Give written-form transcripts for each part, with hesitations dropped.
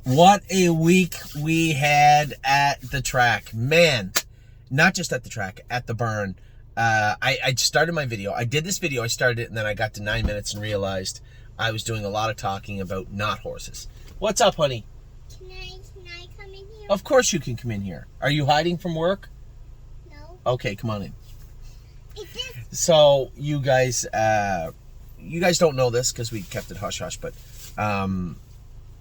What a week we had at the track. Man, not just at the track, at the barn. I started my video. I did this video, I started it, and then I got to 9 minutes and realized I was doing a lot of talking about not horses. What's up, honey? Can I come in here? Of course you can come in here. Are you hiding from work? No. Okay, come on in. Is this? So, you guys don't know this because we kept it hush-hush, but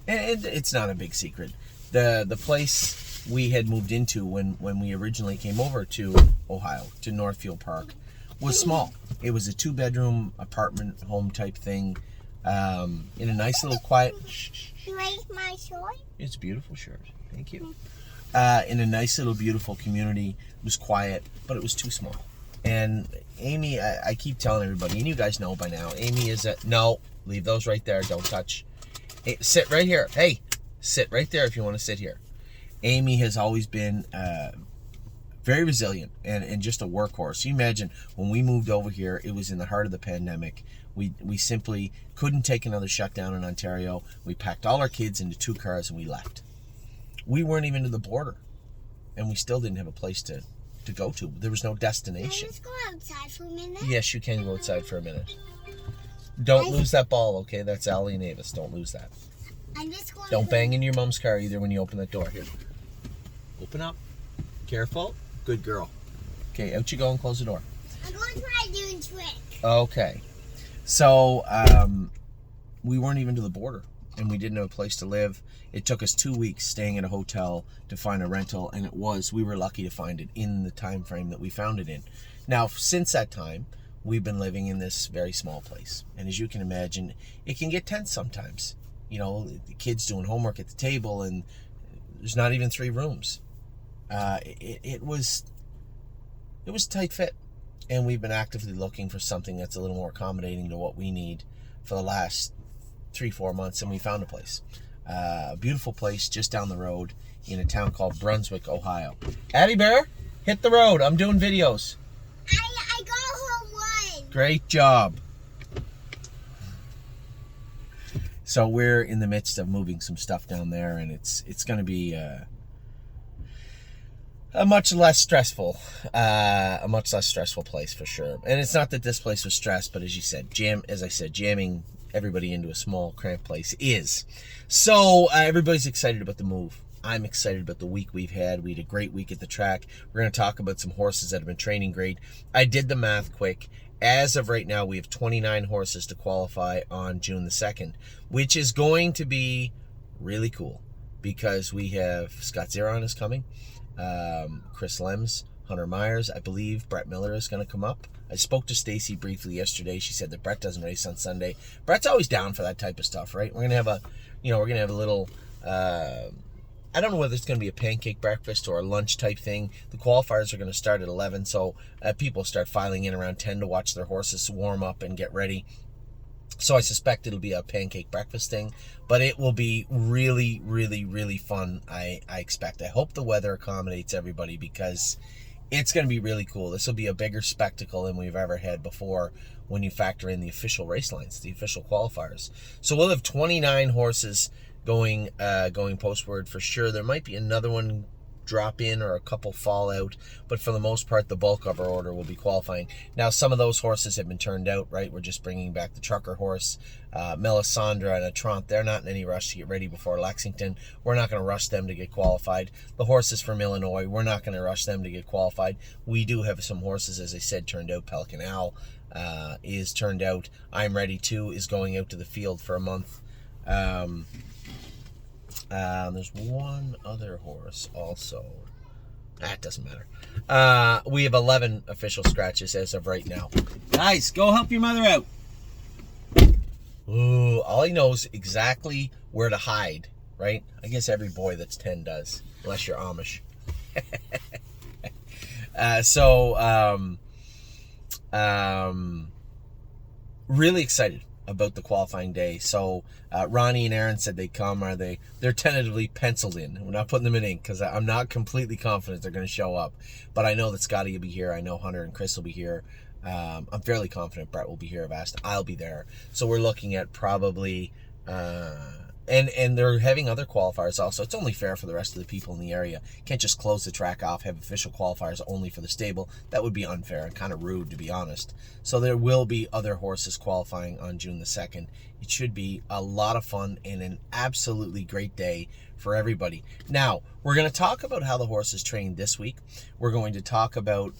it's not a big secret. The place we had moved into when we originally came over to Ohio, to Northfield Park, was small. It was a 2-bedroom apartment home type thing, in a nice little quiet... You like my shirt? It's a beautiful shirt. Thank you. In a nice little beautiful community. It was quiet, but it was too small. And Amy, I keep telling everybody, and you guys know by now, Amy is no, leave those right there. Don't touch. Hey, sit right here. Hey, sit right there if you want to sit here. Amy has always been very resilient and just a workhorse. You imagine when we moved over here, it was in the heart of the pandemic. We simply couldn't take another shutdown in Ontario. We packed all our kids into 2 cars and we left. We weren't even to the border, and we still didn't have a place to go to. There was no destination. Can I just go outside for a minute? Yes, you can go outside for a minute. Don't lose that ball, okay? That's Allie and Avis. Don't lose that. I'm just going Don't bang in your mom's car either when you open that door. Here. Open up. Careful. Good girl. Okay, out you go and close the door. I'm going to try doing a trick. Okay. So, we weren't even to the border, and we didn't have a place to live. It took us 2 weeks staying at a hotel to find a rental, and we were lucky to find it in the time frame that we found it in. Now, since that time, we've been living in this very small place, and as you can imagine, it can get tense sometimes. You know, the kids doing homework at the table, and there's not even 3 rooms. It was a tight fit, and we've been actively looking for something that's a little more accommodating to what we need for the last 3-4 months, and we found a place. A beautiful place just down the road in a town called Brunswick, Ohio. Addie Bear, hit the road. I'm doing videos. I got home one. Great job. So we're in the midst of moving some stuff down there, and it's going to be a much less stressful place for sure. And it's not that this place was stressed, but as I said, jamming everybody into a small, cramped place is. So everybody's excited about the move. I'm excited about the week we've had. We had a great week at the track. We're going to talk about some horses that have been training great. I did the math quick. As of right now, we have 29 horses to qualify on June the 2nd, which is going to be really cool because we have Scott Zeron is coming, Chris Lems, Hunter Myers. I believe Brett Miller is going to come up. I spoke to Stacy briefly yesterday. She said that Brett doesn't race on Sunday. Brett's always down for that type of stuff, right? We're going to have a little, I don't know whether it's going to be a pancake breakfast or a lunch type thing. The qualifiers are going to start at 11, so people start filing in around 10 to watch their horses warm up and get ready. So I suspect it'll be a pancake breakfast thing, but it will be really, really, really fun, I expect. I hope the weather accommodates everybody because it's going to be really cool. This will be a bigger spectacle than we've ever had before when you factor in the official race lines, the official qualifiers. So we'll have 29 horses going postward for sure. There might be another one drop in or a couple fall out, but for the most part, the bulk of our order will be qualifying. Now, some of those horses have been turned out, right? We're just bringing back the trucker horse, Melisandre and Atrant. They're not in any rush to get ready before Lexington. We're not going to rush them to get qualified. The horses from Illinois, we're not going to rush them to get qualified. We do have some horses, as I said, turned out. Pelican Owl is turned out. I'm Ready To is going out to the field for a month. There's one other horse also. That doesn't matter. We have 11 official scratches as of right now. Guys, go help your mother out. Ooh, all he knows exactly where to hide, right? I guess every boy that's 10 does, unless you're Amish. Really excited about the qualifying day. So Ronnie and Aaron said they'd come. They're tentatively penciled in. We're not putting them in ink because I'm not completely confident they're going to show up, but I know that Scotty will be here. I know Hunter and Chris will be here. I'm fairly confident Brett will be here. I'll be there. So we're looking at probably And they're having other qualifiers also. It's only fair for the rest of the people in the area. Can't just close the track off, have official qualifiers only for the stable. That would be unfair and kind of rude, to be honest. So there will be other horses qualifying on June the 2nd. It should be a lot of fun and an absolutely great day for everybody. Now, we're going to talk about how the horses trained this week. We're going to talk about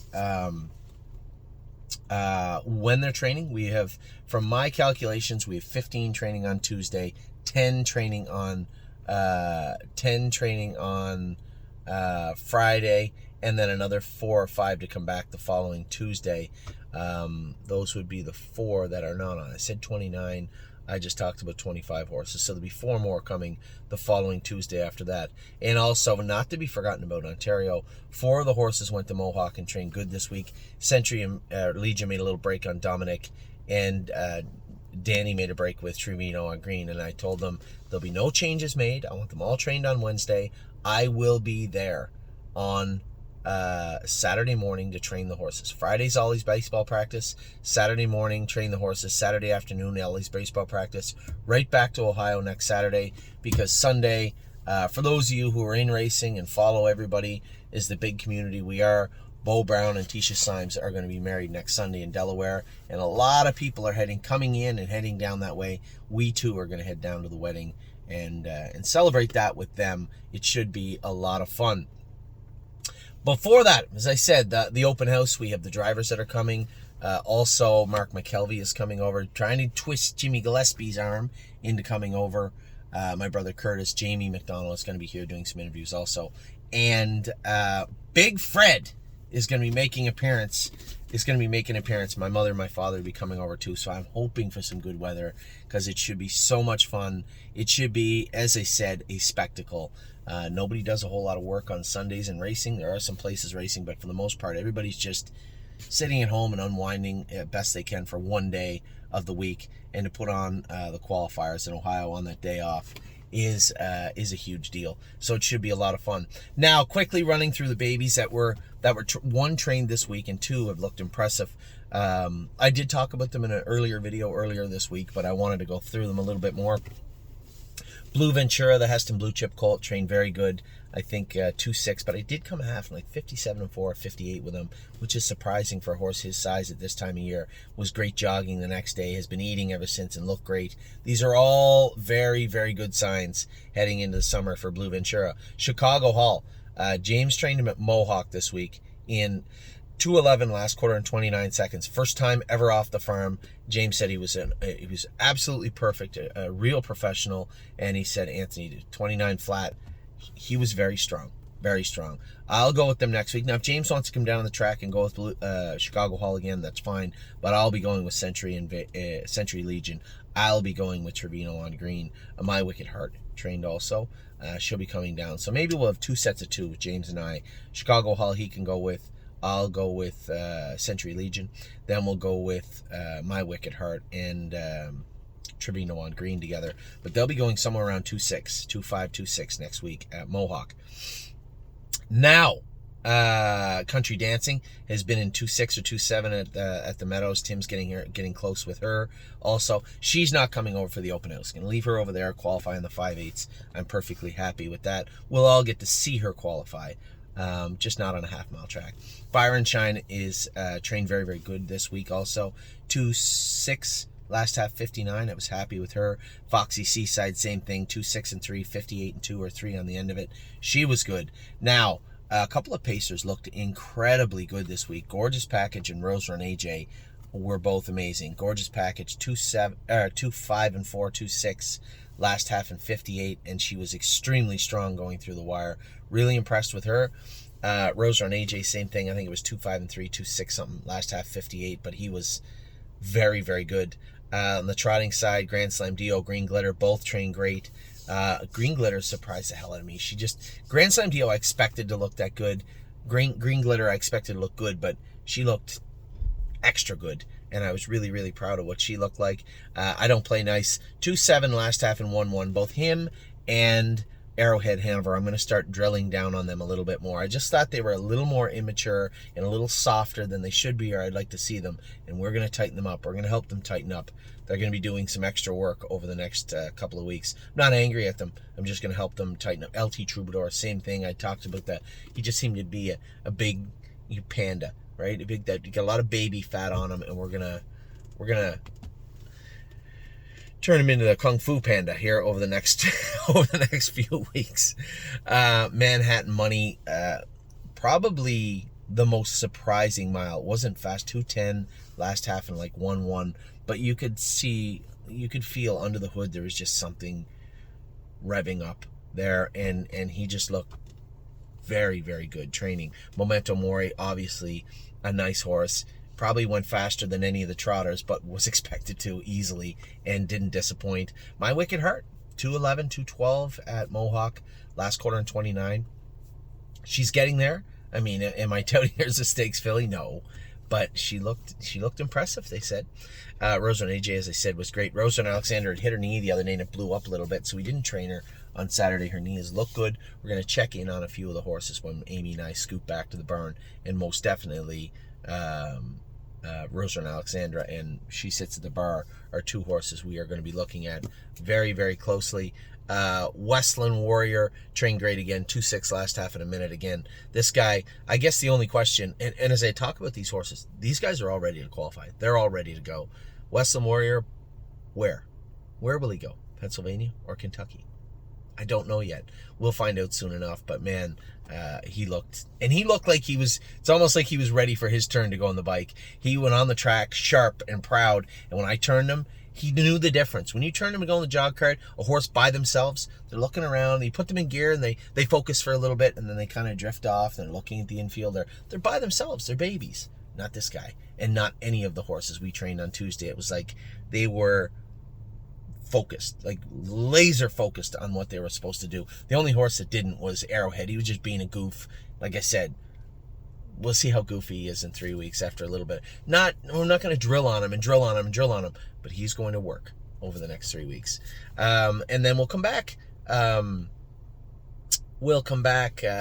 when they're training. We have, from my calculations, we have 15 training on Tuesday, 10 training on Friday, and then another 4 or 5 to come back the following Tuesday. Those would be the 4 that are not on. I said 29. I just talked about 25 horses, so there'll be 4 more coming the following Tuesday after that. And also, not to be forgotten about Ontario, 4 of the horses went to Mohawk and trained good this week. Century and Legion made a little break on Dominic, and Danny made a break with Trevino on green, and I told them there'll be no changes made. I want them all trained on Wednesday. I will be there on Saturday morning to train the horses. Friday's Ollie's baseball practice. Saturday morning, train the horses. Saturday afternoon, Ollie's baseball practice. Right back to Ohio next Saturday, because Sunday, for those of you who are in racing and follow everybody, is the big community we are. Bo Brown and Tisha Symes are going to be married next Sunday in Delaware, and a lot of people are coming in and heading down that way. We too are going to head down to the wedding and celebrate that with them. It should be a lot of fun. Before that, as I said, the open house, we have the drivers that are coming. Also, Mark McKelvey is coming over, trying to twist Jimmy Gillespie's arm into coming over. My brother Curtis, Jamie McDonald is going to be here doing some interviews also. And Big Fred is going to be making an appearance. My mother and my father will be coming over too, so I'm hoping for some good weather, because it should be so much fun. It should be, as I said, a spectacle. Nobody does a whole lot of work on Sundays in racing. There are some places racing, but for the most part, everybody's just sitting at home and unwinding best they can for one day of the week, and to put on the qualifiers in Ohio on that day off is a huge deal. So it should be a lot of fun. Now, quickly running through the babies that were one trained this week and 2 have looked impressive. I did talk about them in an earlier video earlier this week, but I wanted to go through them a little bit more. Blue Ventura, the Heston Blue Chip Colt, trained very good. I think 2-6, but I did come half, like 57-4, 58 with him, which is surprising for a horse his size at this time of year. Was great jogging the next day, has been eating ever since and looked great. These are all very, very good signs heading into the summer for Blue Ventura. Chicago Hall, James trained him at Mohawk this week in 2:11 last quarter and 29 seconds. First time ever off the farm. James said he was absolutely perfect, a real professional, and he said, Anthony, 29 flat. He was very strong, very strong. I'll go with them next week. Now, if James wants to come down the track and go with Chicago Hall again, that's fine, but I'll be going with Century and Century Legion. I'll be going with Trevino on green. My Wicked Heart trained also. She'll be coming down. So maybe we'll have 2 sets of 2 with James and I. Chicago Hall he can go with. I'll go with Century Legion. Then we'll go with My Wicked Heart and Trevino on green together. But they'll be going somewhere around 2-6, 2-5, 2-6 next week at Mohawk. Now, Country Dancing has been in 2-6 or 2-7 at the Meadows. Tim's getting close with her. Also, she's not coming over for the open house. Gonna leave her over there, qualify in the 5/8. I'm perfectly happy with that. We'll all get to see her qualify. Just not on a half-mile track. Byron Shine is trained very, very good this week also. 2-6, last half 59. I was happy with her. Foxy Seaside, same thing. 2-6 and 3, 58 and 2 or 3 on the end of it. She was good. Now, a couple of pacers looked incredibly good this week. Gorgeous Package and Rose Run AJ were both amazing. Gorgeous Package, 2-5 and 4, 2-6. Last half in 58, and she was extremely strong going through the wire. Really impressed with her. Rose Run AJ, same thing. I think it was 2-5 and 3, 2-6 something. Last half 58, but he was very, very good. On the trotting side, Grand Slam Dio, Green Glitter, both trained great. Green Glitter surprised the hell out of me. Grand Slam Dio I expected to look that good. Green Glitter I expected to look good, but she looked extra good, and I was really, really proud of what she looked like. I Don't Play Nice, 2-7 last half and 1-1. Both him and Arrowhead, Hanover. I'm going to start drilling down on them a little bit more. I just thought they were a little more immature and a little softer than they should be, or I'd like to see them. And we're going to tighten them up. We're going to help them tighten up. They're going to be doing some extra work over the next couple of weeks. I'm not angry at them. I'm just going to help them tighten up. LT Troubadour, same thing. I talked about that. He just seemed to be a big panda, right? You got a lot of baby fat on him, and we're gonna turn him into the Kung Fu Panda here over the next few weeks. Manhattan Money, probably the most surprising mile. It wasn't fast, 2:10 last half and like 1:1, but you could feel under the hood there was just something revving up there, and he just looked very, very good training. Memento Mori, obviously a nice horse. Probably went faster than any of the trotters, but was expected to easily and didn't disappoint. My Wicked Heart, 2:11, 2:12 at Mohawk, last quarter in 29. She's getting there. I mean, am I touting her as a stakes filly? No, but she looked impressive, they said. Rose Run AJ, as I said, was great. Rose Run Alexander had hit her knee the other day and it blew up a little bit, so we didn't train her on Saturday. Her knees look good. We're going to check in on a few of the horses when Amy and I scoot back to the barn, and most definitely Rose Run Alexandra and She Sits at the Bar are two horses we are going to be looking at very, very closely. Westland Warrior trained great again, 2:6 last half in a minute again. This guy, I guess the only question, and as I talk about these horses, these guys are all ready to qualify. They're all ready to go. Westland Warrior, where will he go? Pennsylvania or Kentucky? I don't know yet. We'll find out soon enough, but man, he looked like it's almost like he was ready for his turn to go on the bike. He went on the track sharp and proud, and when I turned him, he knew the difference. When you turn him and go on the jog cart, a horse by themselves, they're looking around, you put them in gear, and they focus for a little bit, and then they kind of drift off, and they're looking at the infield. They're by themselves. They're babies. Not this guy, and not any of the horses we trained on Tuesday. It was like they were focused, like laser focused on what they were supposed to do. The only horse that didn't was Arrowhead. He was just being a goof. Like I said, we'll see how goofy he is in 3 weeks after a little bit. We're not going to drill on him, but he's going to work over the next 3 weeks. And then we'll come back.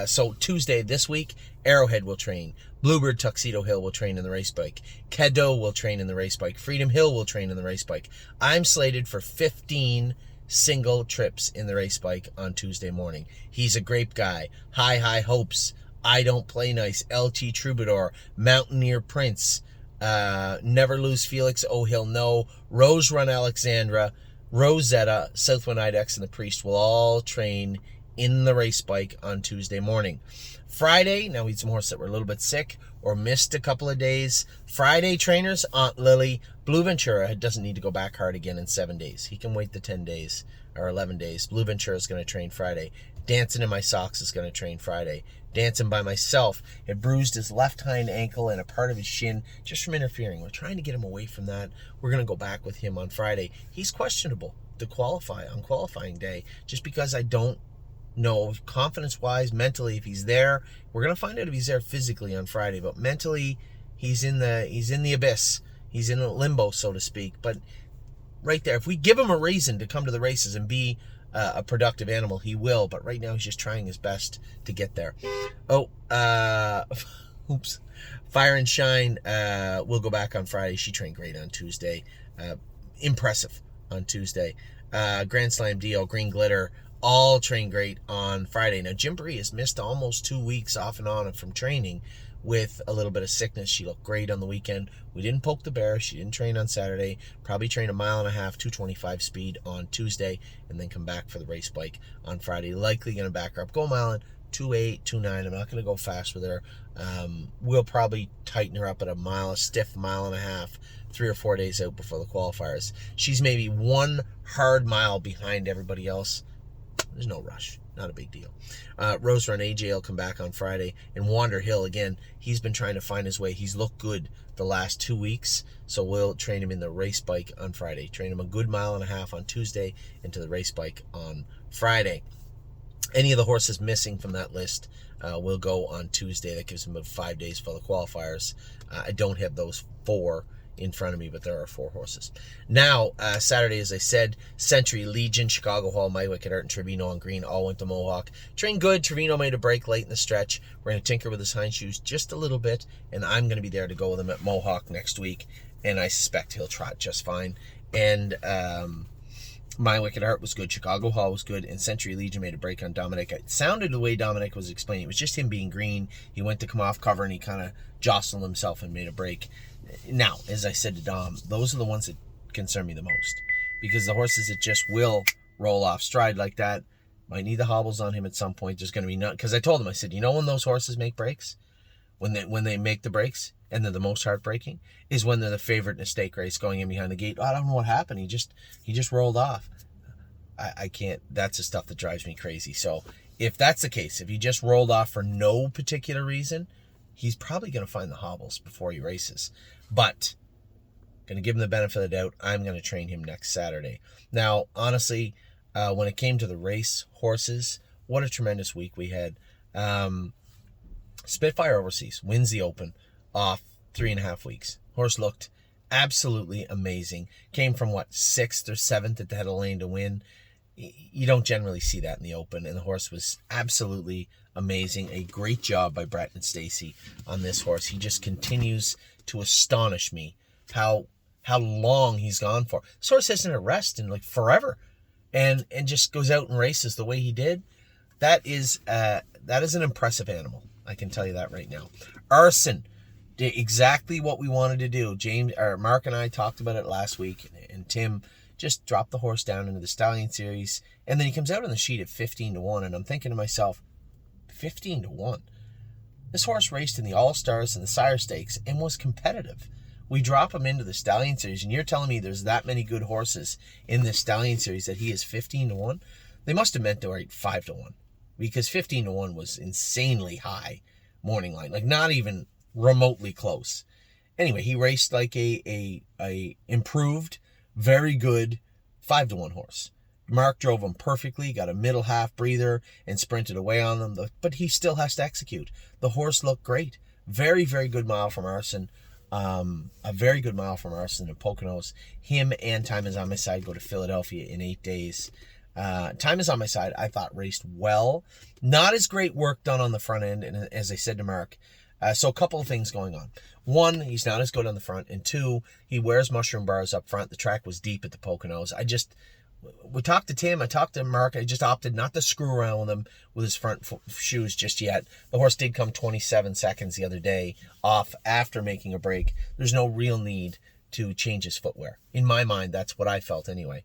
So Tuesday this week, Arrowhead will train. Bluebird Tuxedo Hill will train in the race bike. Cadeau will train in the race bike. Freedom Hill will train in the race bike. I'm slated for 15 single trips in the race bike on Tuesday morning. He's a great guy. High hopes. I Don't Play Nice. LT Troubadour. Mountaineer Prince. Never Lose Felix. Oh, He'll Know. Rose Run Alexandra. Rosetta. Southwind Ibex, and the Priest will all train in the race bike on Tuesday morning. Friday, now we had some horses that were a little bit sick or missed a couple of days. Friday trainers, Aunt Lily. Blue Ventura doesn't need to go back hard again in 7 days. He can wait the 10 days or 11 days. Blue Ventura is going to train Friday. Dancing in My Socks is going to train Friday. Dancing by Myself had bruised his left hind ankle and a part of his shin just from interfering. We're trying to get him away from that. We're going to go back with him on Friday. He's questionable to qualify on qualifying day just because I don't know confidence-wise, mentally, if he's there. We're going to find out if he's there physically on Friday, but mentally he's in the abyss. He's in a limbo, so to speak. But right there, if we give him a reason to come to the races and be a productive animal, he will. But right now he's just trying his best to get there. Oops. Fire and Shine will go back on Friday. She trained great on Tuesday. Impressive on Tuesday. Grand Slam Dio, Green Glitter, all trained great on Friday. Now, Jim Bree has missed almost 2 weeks off and on from training with a little bit of sickness. She looked great on the weekend. We didn't poke the bear. She didn't train on Saturday. Probably train 1.5 miles, 2:25 speed on Tuesday, and then come back for the race bike on Friday. Likely going to back her up. Go a mile in 2:8, 2:9. I'm not going to go fast with her. We'll probably tighten her up at a stiff 1.5 miles, 3 or 4 days out before the qualifiers. She's maybe 1 hard mile behind everybody else. There's no rush. Not a big deal. Rose Run AJ will come back on Friday. And Wander Hill, again, he's been trying to find his way. He's looked good the last 2 weeks, so we'll train him in the race bike on Friday. Train him a good 1.5 miles on Tuesday into the race bike on Friday. Any of the horses missing from that list will go on Tuesday. That gives him about 5 days for the qualifiers. I don't have those 4 in front of me, but there are 4 horses. Now, Saturday, as I said, Century, Legion, Chicago Hall, My Wicked Art, and Trevino on green all went to Mohawk. Trained good. Trevino made a break late in the stretch. We're going to tinker with his hind shoes just a little bit, and I'm going to be there to go with him at Mohawk next week, and I suspect he'll trot just fine. And My Wicked Heart was good. Chicago Hall was good. And Century Legion made a break on Dominic. It sounded the way Dominic was explaining. It was just him being green. He went to come off cover and he kind of jostled himself and made a break. Now, as I said to Dom, those are the ones that concern me the most. Because the horses that just will roll off stride like that might need the hobbles on him at some point. There's going to be none. Because I told him, I said, you know when those horses make breaks? When they make the breaks and they're the most heartbreaking is when they're the favorite in a stake race going in behind the gate. Oh, I don't know what happened. He just rolled off. I can't. That's the stuff that drives me crazy. So if that's the case, if he just rolled off for no particular reason, he's probably going to find the hobbles before he races. But going to give him the benefit of the doubt. I'm going to train him next Saturday. Now, honestly, when it came to the race horses, what a tremendous week we had. Spitfire Overseas wins the Open off 3.5 weeks. Horse looked absolutely amazing. Came from, 6th or 7th at the head of the lane to win. You don't generally see that in the Open, and the horse was absolutely amazing. A great job by Brett and Stacy on this horse. He just continues to astonish me how long he's gone for. This horse hasn't a rest in forever, and just goes out and races the way he did. That is an impressive animal. I can tell you that right now. Arson did exactly what we wanted to do. Mark and I talked about it last week, and Tim just dropped the horse down into the Stallion Series, and then he comes out on the sheet at 15-1, and I'm thinking to myself, 15-1? This horse raced in the All-Stars and the Sire Stakes and was competitive. We drop him into the Stallion Series, and you're telling me there's that many good horses in this Stallion Series that he is 15-1? They must have meant to rate 5-1. Because 15-1 was insanely high morning line, not even remotely close. Anyway, he raced like a improved, very good 5-1 horse. Mark drove him perfectly, got a middle half breather, and sprinted away on them. But he still has to execute. The horse looked great. Very, very good mile from Arson. A very good mile from Arson and Poconos. Him and Time Is On My Side go to Philadelphia in 8 days. Time Is On My Side, I thought raced well. Not as great work done on the front end, and as I said to Mark, so a couple of things going on. One, he's not as good on the front, and 2, he wears mushroom bars up front. The track was deep at the Poconos. We talked to Tim, I talked to Mark, I just opted not to screw around with him with his front shoes just yet. The horse did come 27 seconds the other day off after making a break. There's no real need to change his footwear. In my mind, that's what I felt anyway.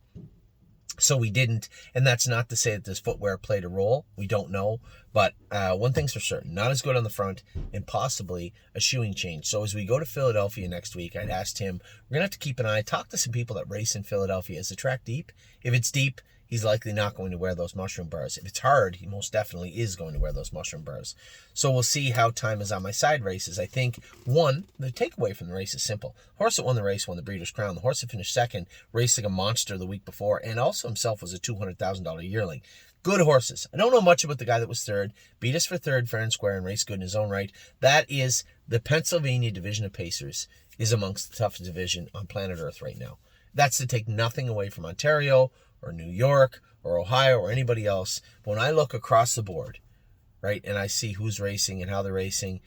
So we didn't, and that's not to say that this footwear played a role. We don't know, but one thing's for certain, not as good on the front, and possibly a shoeing change. So as we go to Philadelphia next week, I'd asked him, we're going to have to keep an eye, talk to some people that race in Philadelphia. Is the track deep? If it's deep, he's likely not going to wear those mushroom bars. If it's hard, he most definitely is going to wear those mushroom bars. So we'll see how Time Is On My Side races. I think, one, the takeaway from the race is simple. The horse that won the race won the Breeders' Crown. The horse that finished second raced like a monster the week before, and also himself was a $200,000 yearling. Good horses. I don't know much about the guy that was third. Beat us for third, fair and square, and raced good in his own right. That is the Pennsylvania Division of Pacers is amongst the toughest division on planet Earth right now. That's to take nothing away from Ontario or New York or Ohio or anybody else. But when I look across the board, right, and I see who's racing and how they're racing,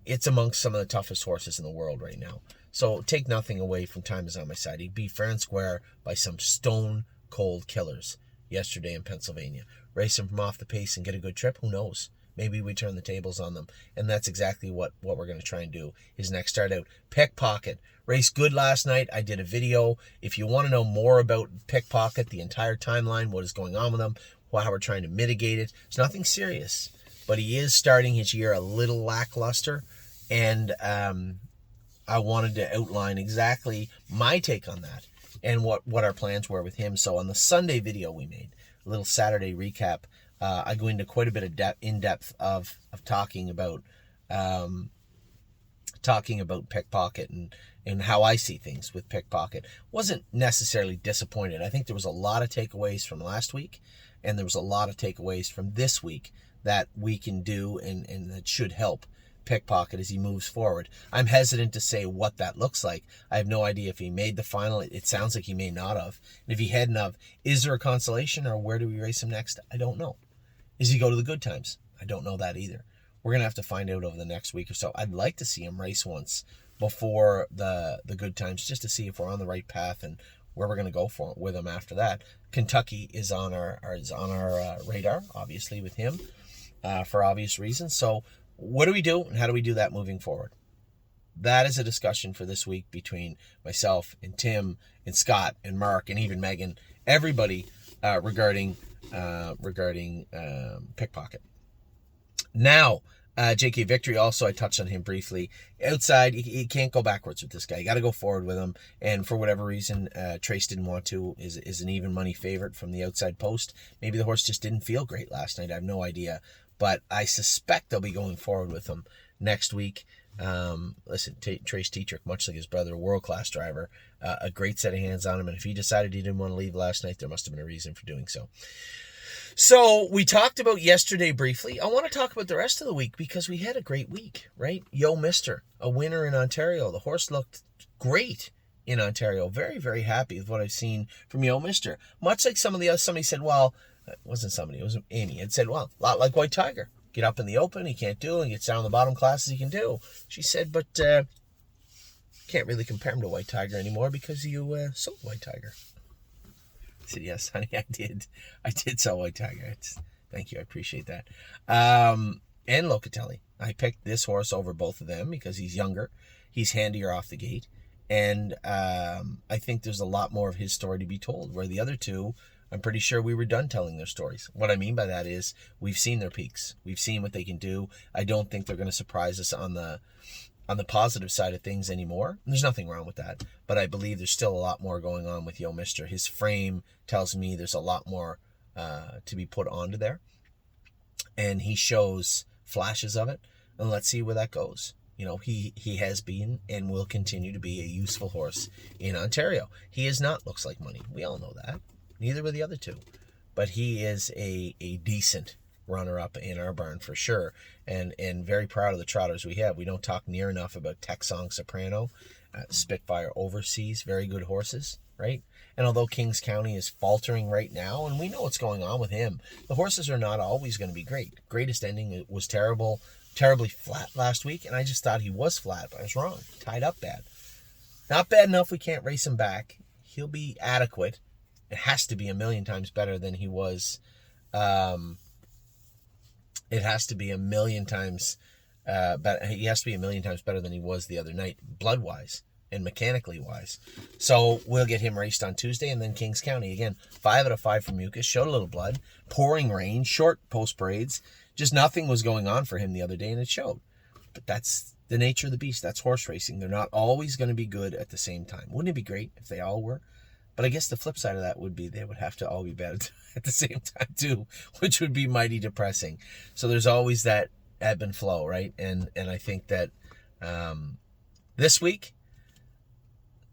it's amongst some of the toughest horses in the world right now. So take nothing away from Time Is On My Side. He beat fair and square by some stone-cold killers yesterday in Pennsylvania. Race him from off the pace and get a good trip, who knows? Maybe we turn the tables on them. And that's exactly what we're going to try and do. His next start out, Pickpocket. Raced good last night. I did a video. If you want to know more about Pickpocket, the entire timeline, what is going on with him, how we're trying to mitigate it, it's nothing serious. But he is starting his year a little lackluster. And I wanted to outline exactly my take on that and what our plans were with him. So on the Sunday video we made, a little Saturday recap, I go into quite a bit of in-depth of talking about Pickpocket and how I see things with Pickpocket. Wasn't necessarily disappointed. I think there was a lot of takeaways from last week, and there was a lot of takeaways from this week that we can do and that should help Pickpocket as he moves forward. I'm hesitant to say what that looks like. I have no idea if he made the final. It sounds like he may not have. And if he hadn't have, is there a consolation, or where do we race him next? I don't know. Does he go to the good times? I don't know that either. We're going to have to find out over the next week or so. I'd like to see him race once before the good times, just to see if we're on the right path and where we're going to go with him after that. Kentucky is on our radar, obviously, with him for obvious reasons. So what do we do, and how do we do that moving forward? That is a discussion for this week between myself and Tim and Scott and Mark and even Megan, everybody regarding Pickpocket. Now, JK Victory also, I touched on him briefly. Outside, you can't go backwards with this guy. You got to go forward with him. And for whatever reason, Trace didn't want to, is an even money favorite from the outside post. Maybe the horse just didn't feel great last night. I have no idea. But I suspect they'll be going forward with him next week. Listen, Trace Tetrick, much like his brother, a world-class driver, a great set of hands on him. And if he decided he didn't want to leave last night, there must have been a reason for doing so. So we talked about yesterday briefly. I want to talk about the rest of the week because we had a great week, right? Yo Mister, a winner in Ontario. The horse looked great in Ontario. Very, very happy with what I've seen from Yo Mister. Much like somebody said, well, it wasn't somebody, it was Amy, had said, well, a lot like White Tiger. Get up in the open, he can't do, and gets down in the bottom classes, he can do. She said, but can't really compare him to White Tiger anymore because you sold White Tiger. I said, yes, honey, I did. I did sell White Tiger. Thank you. I appreciate that. And Locatelli. I picked this horse over both of them because he's younger. He's handier off the gate. And I think there's a lot more of his story to be told, where the other two, I'm pretty sure we were done telling their stories. What I mean by that is we've seen their peaks. We've seen what they can do. I don't think they're going to surprise us on the positive side of things anymore. There's nothing wrong with that, but I believe there's still a lot more going on with Yo Mister. His frame tells me there's a lot more to be put onto there, and he shows flashes of it, and let's see where that goes. You know, he has been and will continue to be a useful horse in Ontario. He is not looks like money. We all know that. Neither were the other two, but he is a decent runner-up in our barn for sure, and very proud of the trotters we have. We don't talk near enough about Texong Soprano, Spitfire Overseas, very good horses, right? And although Kings County is faltering right now, and we know what's going on with him, the horses are not always going to be great. Greatest Ending was terribly flat last week, and I just thought he was flat, but I was wrong. Tied up bad. Not bad enough we can't race him back. He'll be adequate. It has to be a million times better than he was. It has to be a million times better. He has to be a million times better than he was the other night, blood-wise and mechanically wise. So we'll get him raced on Tuesday, and then Kings County again. 5 out of 5 for mucus. Showed a little blood. Pouring rain. Short post braids. Just nothing was going on for him the other day, and it showed. But that's the nature of the beast. That's horse racing. They're not always going to be good at the same time. Wouldn't it be great if they all were? But I guess the flip side of that would be they would have to all be bad at the same time too, which would be mighty depressing. So there's always that ebb and flow, right? And I think that this week,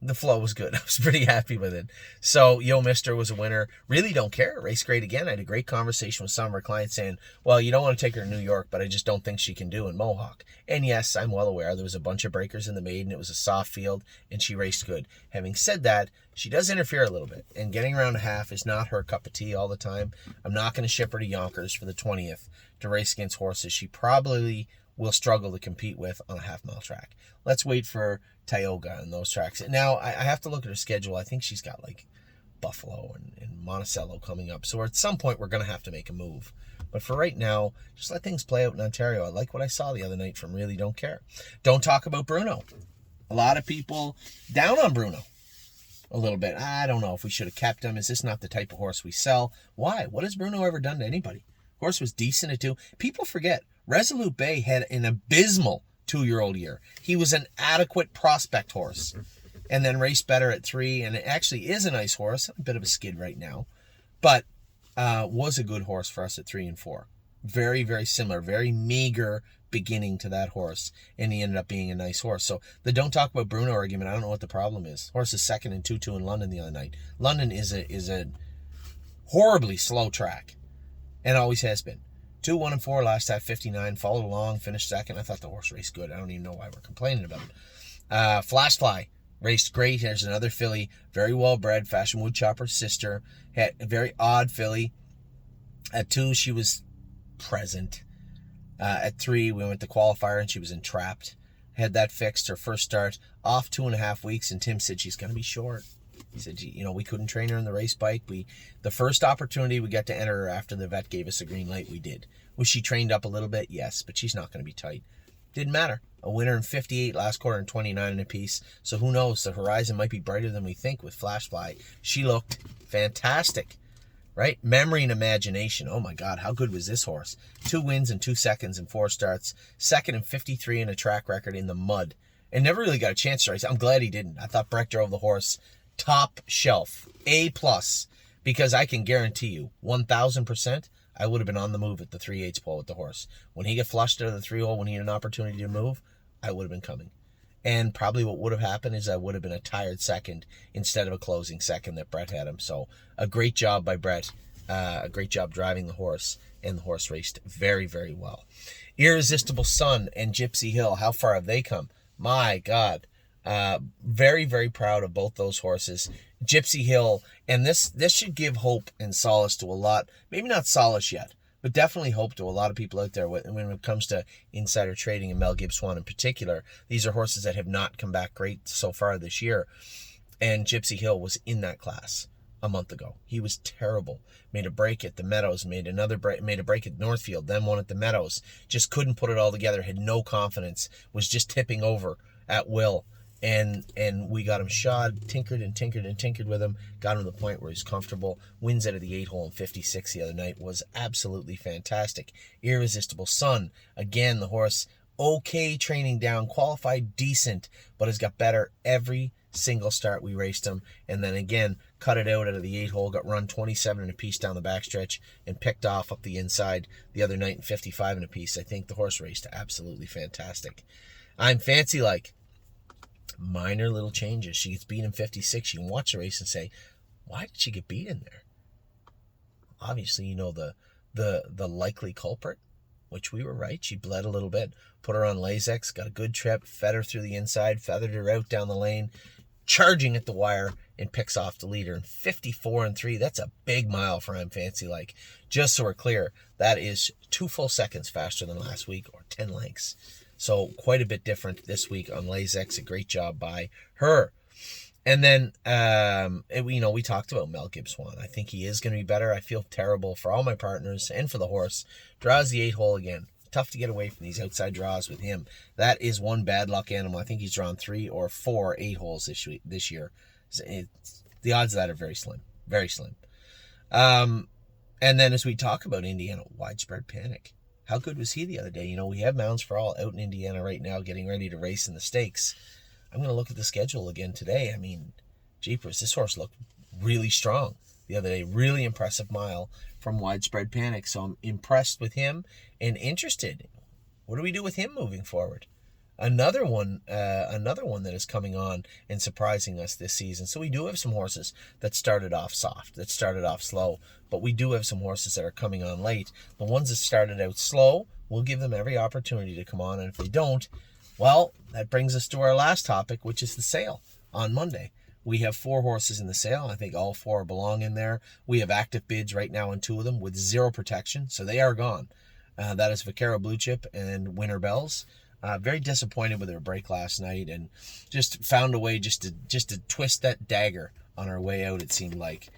the flow was good. I was pretty happy with it. So Yo Mister was a winner. Really don't care. Race great again. I had a great conversation with some of our clients saying, well, you don't want to take her to New York, but I just don't think she can do in Mohawk. And yes, I'm well aware there was a bunch of breakers in the maiden. It was a soft field, and she raced good. Having said that, she does interfere a little bit, and getting around a half is not her cup of tea all the time. I'm not going to ship her to Yonkers for the 20th to race against horses she probably will struggle to compete with on a half-mile track. Let's wait for Tioga and those tracks. Now, I have to look at her schedule. I think she's got like Buffalo and Monticello coming up. So at some point, we're going to have to make a move. But for right now, just let things play out in Ontario. I like what I saw the other night from Really Don't Care. Don't talk about Bruno. A lot of people down on Bruno a little bit. I don't know if we should have kept him. Is this not the type of horse we sell? Why? What has Bruno ever done to anybody? Horse was decent at 2. People forget. Resolute Bay had an abysmal 2-year-old year. He was an adequate prospect horse, and then raced better at 3, and it actually is a nice horse. A bit of a skid right now, but was a good horse for us at 3 and 4. Very, very similar, very meager beginning to that horse, and he ended up being a nice horse. So the don't talk about Bruno argument, I don't know what the problem is. Horse is second in 2-2 in London the other night. London is a horribly slow track, and always has been. 2, 1, and 4, last at 59, followed along, finished second. I thought the horse raced good. I don't even know why we're complaining about it. Flash Fly raced great. Here's another filly, very well bred, Fashion Woodchopper's sister. Had a very odd filly. At 2, she was present. At 3, we went to qualifier and she was entrapped. Had that fixed. Her first start off 2.5 weeks, and Tim said she's going to be short. He said, we couldn't train her in the race bike. The first opportunity we got to enter her after the vet gave us a green light, we did. Was she trained up a little bit? Yes, but she's not going to be tight. Didn't matter. A winner in 58 last quarter and 29 in a piece. So who knows? The horizon might be brighter than we think with Flash Fly. She looked fantastic. Right? Memory and imagination. Oh my God, how good was this horse? 2 wins in 2 seconds in 4 starts. Second in 53 in a track record in the mud. And never really got a chance to race. I'm glad he didn't. I thought Breck drove the horse top shelf. A+. Because I can guarantee you, 1,000%, I would have been on the move at the 3/8 pole with the horse. When he got flushed out of the 3-hole, when he had an opportunity to move, I would have been coming. And probably what would have happened is I would have been a tired second instead of a closing second that Brett had him. So a great job by Brett. A great job driving the horse. And the horse raced very, very well. Irresistible Sun and Gypsy Hill. How far have they come? My God. Very, very proud of both those horses. Gypsy Hill. And this should give hope and solace to a lot. Maybe not solace yet, but definitely hope to a lot of people out there when it comes to insider trading and Mel Gibbs Swan in particular. These are horses that have not come back great so far this year. And Gypsy Hill was in that class a month ago. He was terrible. Made a break at the Meadows, made a break at Northfield, then one at the Meadows. Just couldn't put it all together, had no confidence, was just tipping over at will. And we got him shod, tinkered with him, got him to the point where he's comfortable. Wins out of the 8-hole in 56 the other night, was absolutely fantastic. Irresistible Sun, again, the horse, okay training down, qualified decent, but has got better every single start we raced him. And then again, cut it out of the 8-hole, got run 27 in a piece down the backstretch, and picked off up the inside the other night in 55 in a piece. I think the horse raced absolutely fantastic. I'm Fancy Like. Minor little changes. She gets beat in 56. You can watch the race and say, why did she get beat in there? Obviously, the likely culprit, which we were right. She bled a little bit. Put her on Lasix, got a good trip, fed her through the inside, feathered her out down the lane, charging at the wire, and picks off the leader in 54-3. That's a big mile for I'm Fancy Like. Just so we're clear, that is 2 full seconds faster than last week, or 10 lengths. So quite a bit different this week on Lasix. A great job by her. And then, we talked about Mel Gibbs Swan. I think he is going to be better. I feel terrible for all my partners and for the horse. Draws the 8-hole again. Tough to get away from these outside draws with him. That is one bad luck animal. I think he's drawn 3 or 4 8-holes this year. The odds of that are very slim. Very slim. And then as we talk about Indiana, Widespread Panic. How good was he the other day? We have Mounds for All out in Indiana right now getting ready to race in the stakes. I'm going to look at the schedule again today. I mean, jeepers, this horse looked really strong the other day. Really impressive mile from Widespread Panic. So I'm impressed with him and interested. What do we do with him moving forward? Another one that is coming on and surprising us this season. So we do have some horses that started off soft, that started off slow, but we do have some horses that are coming on late. The ones that started out slow, we'll give them every opportunity to come on, and if they don't, well, that brings us to our last topic, which is the sale on Monday. We have 4 horses in the sale. I think all 4 belong in there. We have active bids right now on 2 of them with 0 protection, so they are gone. That is Vaquero Blue Chip and Winter Bells. Very disappointed with her break last night, and just found a way just to twist that dagger on her way out, it seemed like.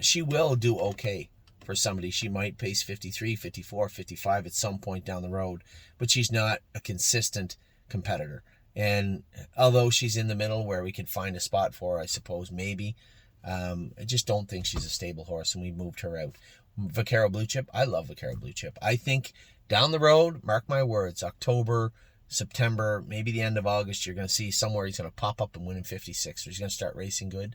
She will do okay for somebody. She might pace 53, 54, 55 at some point down the road, but she's not a consistent competitor. And although she's in the middle where we can find a spot for her, I suppose, maybe, I just don't think she's a stable horse, and we moved her out. Vaquero Blue Chip, I love Vaquero Blue Chip. I think down the road, mark my words, October, September, maybe the end of August, you're going to see somewhere he's going to pop up and win in 56. Or he's going to start racing good.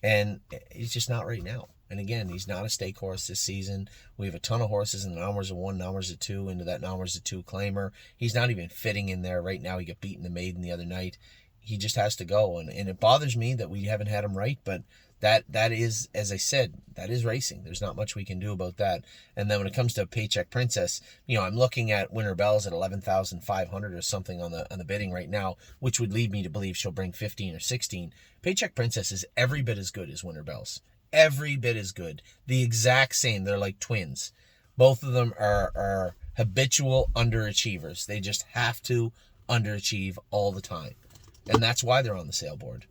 And he's just not right now. And again, he's not a stake horse this season. We have a ton of horses in the Nommers of 1, Nommers of 2, into that Nommers of 2 claimer. He's not even fitting in there right now. He got beaten the maiden the other night. He just has to go. And it bothers me that we haven't had him right, but that is, as I said, that is racing. There's not much we can do about that. And then when it comes to Paycheck Princess, I'm looking at Winter Bells at 11,500 or something on the bidding right now, which would lead me to believe she'll bring 15 or 16. Paycheck Princess is every bit as good as Winter Bells. Every bit as good. The exact same. They're like twins. Both of them are habitual underachievers. They just have to underachieve all the time. And that's why they're on the sale board.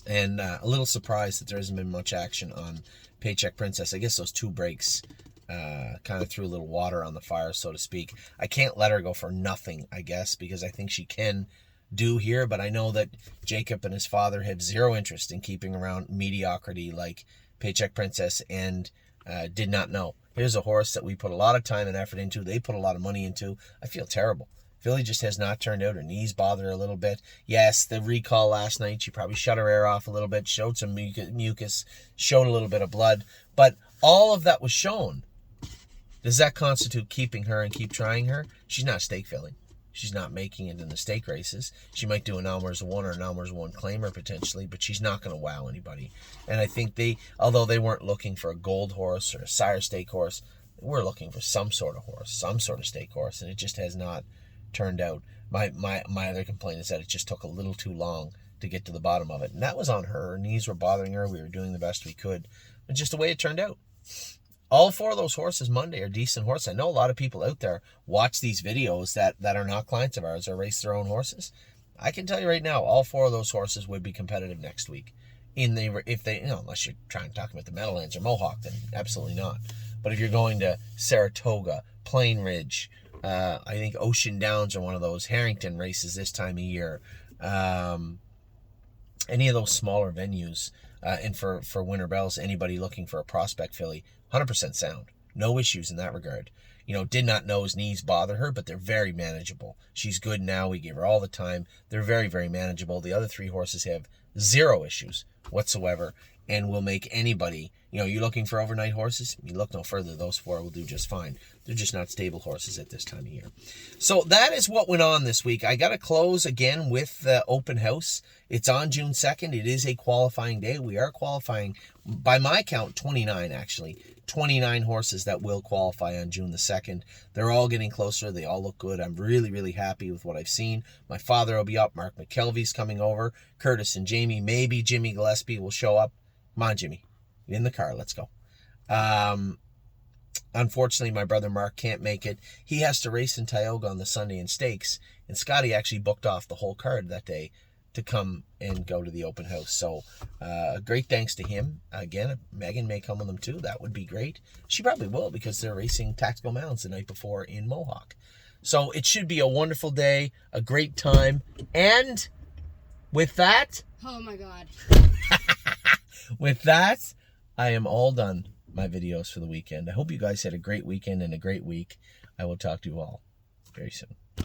And a little surprised that there hasn't been much action on Paycheck Princess. I guess those 2 breaks kind of threw a little water on the fire, so to speak. I can't let her go for nothing, I guess, because I think she can do here. But I know that Jacob and his father have zero interest in keeping around mediocrity like Paycheck Princess, and did not know. Here's a horse that we put a lot of time and effort into. They put a lot of money into. I feel terrible. Filly just has not turned out. Her knees bother her a little bit. Yes, the recall last night, she probably shut her air off a little bit, showed some mucus, showed a little bit of blood. But all of that was shown. Does that constitute keeping her and keep trying her? She's not stake filling. She's not making it in the stake races. She might do an Almers 1 or an Almers 1 claimer potentially, but she's not going to wow anybody. And I think although they weren't looking for a gold horse or a sire stake horse, we're looking for some sort of horse, some sort of stake horse, and it just has not turned out. My other complaint is that it just took a little too long to get to the bottom of it. And that was on her. Her knees were bothering her. We were doing the best we could. But just the way it turned out. All 4 of those horses Monday are decent horses. I know a lot of people out there watch these videos that are not clients of ours or race their own horses. I can tell you right now, all 4 of those horses would be competitive next week. Unless you're trying to talk about the Meadowlands or Mohawk, then absolutely not. But if you're going to Saratoga, Plain Ridge, I think Ocean Downs are one of those. Harrington races this time of year. Any of those smaller venues. And for Winter Bells, anybody looking for a prospect filly, 100% sound. No issues in that regard. Did not know his knees bother her, but they're very manageable. She's good now. We gave her all the time. They're very, very manageable. The other 3 horses have zero issues whatsoever and will make anybody, you're looking for overnight horses, you look no further. Those 4 will do just fine. They're just not stable horses at this time of year. So that is what went on this week. I got to close again with the open house. It's on June 2nd. It is a qualifying day. We are qualifying, by my count, 29 actually. 29 horses that will qualify on June the 2nd. They're all getting closer. They all look good. I'm really, really happy with what I've seen. My father will be up. Mark McKelvey's coming over. Curtis and Jamie. Maybe Jimmy Gillespie will show up. Come on, Jimmy. In the car. Let's go. Unfortunately, my brother Mark can't make it. He has to race in Tioga on the Sunday in stakes. And Scotty actually booked off the whole card that day to come and go to the open house. So great thanks to him. Again, if Megan may come with them too. That would be great. She probably will because they're racing Tactical Mounds the night before in Mohawk. So it should be a wonderful day, a great time. And with that... Oh my God. With that, I am all done my videos for the weekend. I hope you guys had a great weekend and a great week. I will talk to you all very soon.